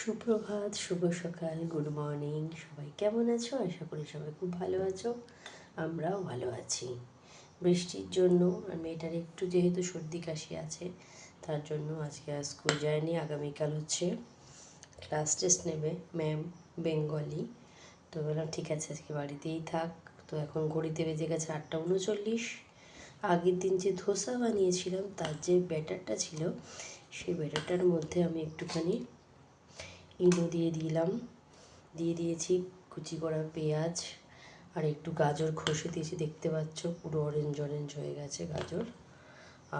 সুপ্রভাত, শুভ সকাল, good morning. সবাই কেমন আছো? আশা করি সবাই খুব ভালো আছো। আমরাও ভালো আছি। বৃষ্টির জন্য আর মেয়েটার একটু যেহেতু সর্দি কাশি আছে, তার জন্য আজকে আর স্কুল যায়নি। আগামীকাল হচ্ছে ক্লাস টেস্ট নেবে ম্যাম, বেঙ্গলি। তো বললাম ঠিক আছে আজকে বাড়িতেই থাক। তো এখন ঘড়িতে বেজে গেছে 8:39। আগের দিন যে ধোসা বানিয়েছিলাম তার যে ব্যাটারটা ছিল, সেই ব্যাটারটার মধ্যে আমি একটুখানি ইনো দিয়ে দিয়েছি কুচি করা পেঁয়াজ, আর একটু গাজর ঘষে দিয়েছি, দেখতে পাচ্ছ পুরো অরেঞ্জ অরেঞ্জ হয়ে গেছে গাজর।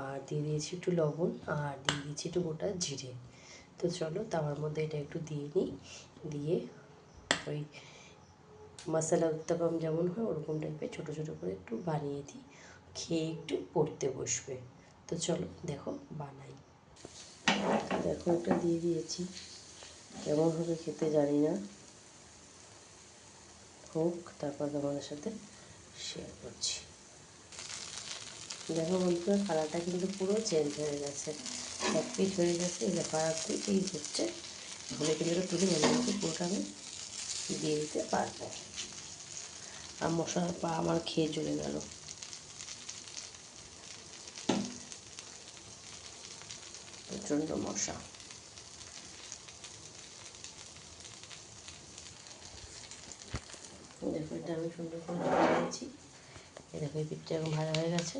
আর দিয়ে দিয়েছি একটু লবণ, আর দিয়ে দিয়েছি একটু গোটা জিরে। তো চলো তাওয়ার মধ্যে এটা একটু দিয়ে নিই, দিয়ে ওই মশলা উত্তাপম যেমন হয় ওরকম টাইপের ছোটো ছোটো করে একটু বানিয়ে দিই, খেয়ে একটু পড়তে বসবে। তো চলো দেখো বানাই। দেখো এটা দিয়ে দিয়েছি, কেমন হবে খেতে জানি না, হোক তারপর তোমাদের সাথে শেয়ার করছি। দেখো বন্ধুরা, কালারটা কিন্তু পুরো চেঞ্জ হয়ে গেছে, এক পিস হয়ে গেছে। এটা কালার চেঞ্জ হচ্ছে, তাহলে কিন্তু এটা তুলে মনে পুরোটা আমি দিয়ে দিতে পারবো। আর মশলার পা আমার খেয়ে চলে গেল। প্রচণ্ড মশা। দেখো এটা আমি সুন্দর করে ধরে দিয়েছি। এই দেখো এই পিঠটা এরকম ভাজা হয়ে গেছে,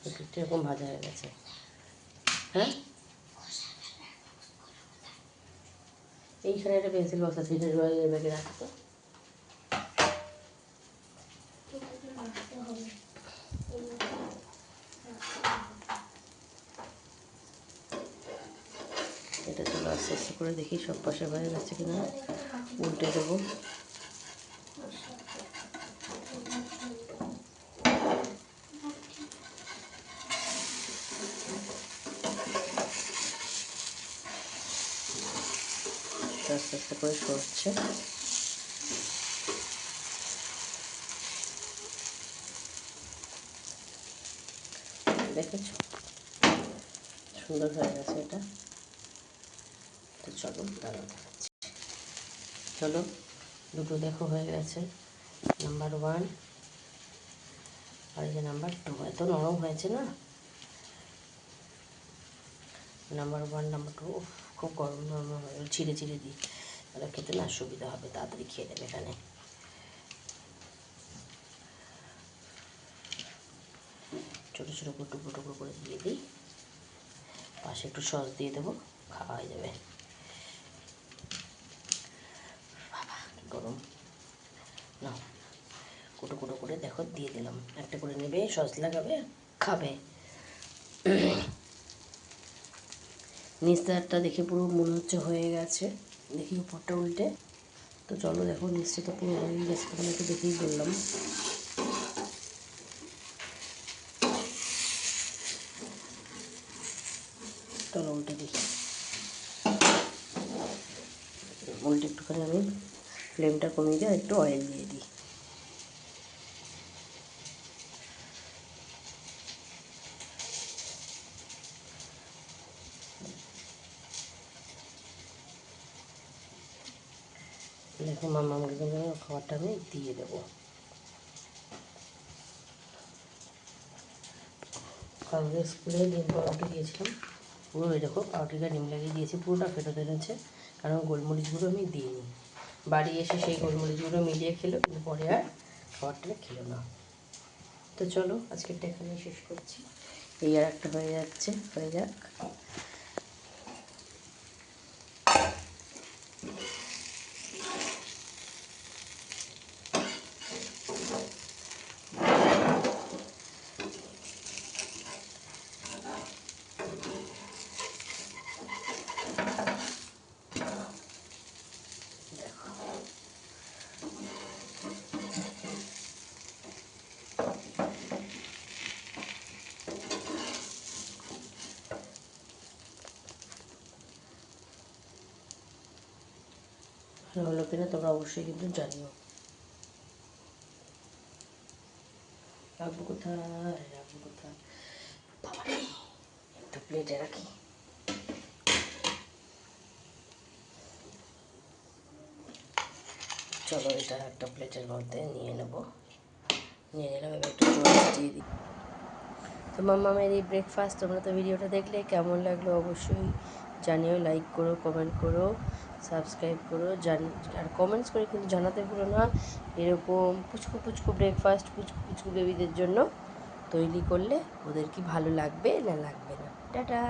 এই পিঠটা এরকম ভাজা হয়ে গেছে। হ্যাঁ, এইখানে একটা পেন্সিল বক্স আছে, এটা রয়েল ব্যাগে রাখতো। এটা চলো আস্তে আস্তে করে দেখি সব পাশে হয়ে গেছে কিনা, উল্টে দেবো। আস্তে আস্তে করে সরছে, দেখেছো সুন্দর হয়ে গেছে এটা। তো চলো দাঁড়াও দেখাচ্ছি। চলো দুটো দেখো হয়ে গেছে, নাম্বার 1 আর এই যে নাম্বার 2। এত নরম হয়েছে না, নাম্বার 1 নাম্বার 2 খুব গরম নরম হয়ে গেল। ছিঁড়ে ছিঁড়ে দিই, তাহলে খেতে না সুবিধা হবে, তাড়াতাড়ি খেয়ে নেবে। এখানে ছোটো ছোটো করে টুকরো টুকরো করে দিয়ে দিই, পাশে একটু সস দিয়ে দেবো, খাওয়া হয়ে যাবে। বাবা কি গরম। না, কুটো কুটো করে দেখো দিয়ে দিলাম, একটা করে নেবে, সস লাগাবে, খাবে। নিচটারটা দেখে পুরো মনে হচ্ছে হয়ে গেছে, দেখি উপরটা উল্টে। তো চলো দেখো নিচটা তো পুরো হয়ে গেছে, তোমাকে দেখেই বললাম। চলো উল্টে দেখি, উল্টে একটুখানি আমি ফ্লেমটা কমিয়ে দিয়ে একটু অয়েল দিয়ে দিই। দেখো মামাকে কিন্তু খাবারটা আমি দিয়ে দেবো। কালকে স্কুলে ডিম পাউরুটি দিয়েছিলাম, পুরো ওই দেখো পাউরুটিটা ডিম লাগিয়ে দিয়েছি, পুরোটা ফেরত এনেছে, কারণ গোলমরিচগুলো আমি দিইনি। বাড়ি এসে সেই গোলমরিচগুলো মিলিয়ে খেলো, কিন্তু পরে আর খাবারটা খেলো না। তো চলো আজকেরটা এখানেই শেষ করছি। এই আর একটা হয়ে যাচ্ছে, হয়ে যাক। ভালো হলো কিনা তোমরা অবশ্যই কিন্তু জানিও। রাখবো কোথায়, রাখবো কোথায়, বাবা একটা প্লেটে রাখি। চলো এটা একটা প্লেটের মধ্যে নিয়ে নেব। নিয়ে নিলাম, এবার একটু জল দিয়ে দিই। তো মাম্মামের এই ব্রেকফাস্ট তোমরা তো ভিডিওটা দেখলে, কেমন লাগলো অবশ্যই জানিও, লাইক করো, কমেন্ট করো, সাবস্ক্রাইব করো, আর কমেন্টস করে কিন্তু জানাতে ভুলো না এরকম পুচকু পুচকু ব্রেকফাস্ট পুচকু পুচকু বেবিদের জন্য তৈরি করলে ওদের কি ভালো লাগবে না লাগবে না। টাটা।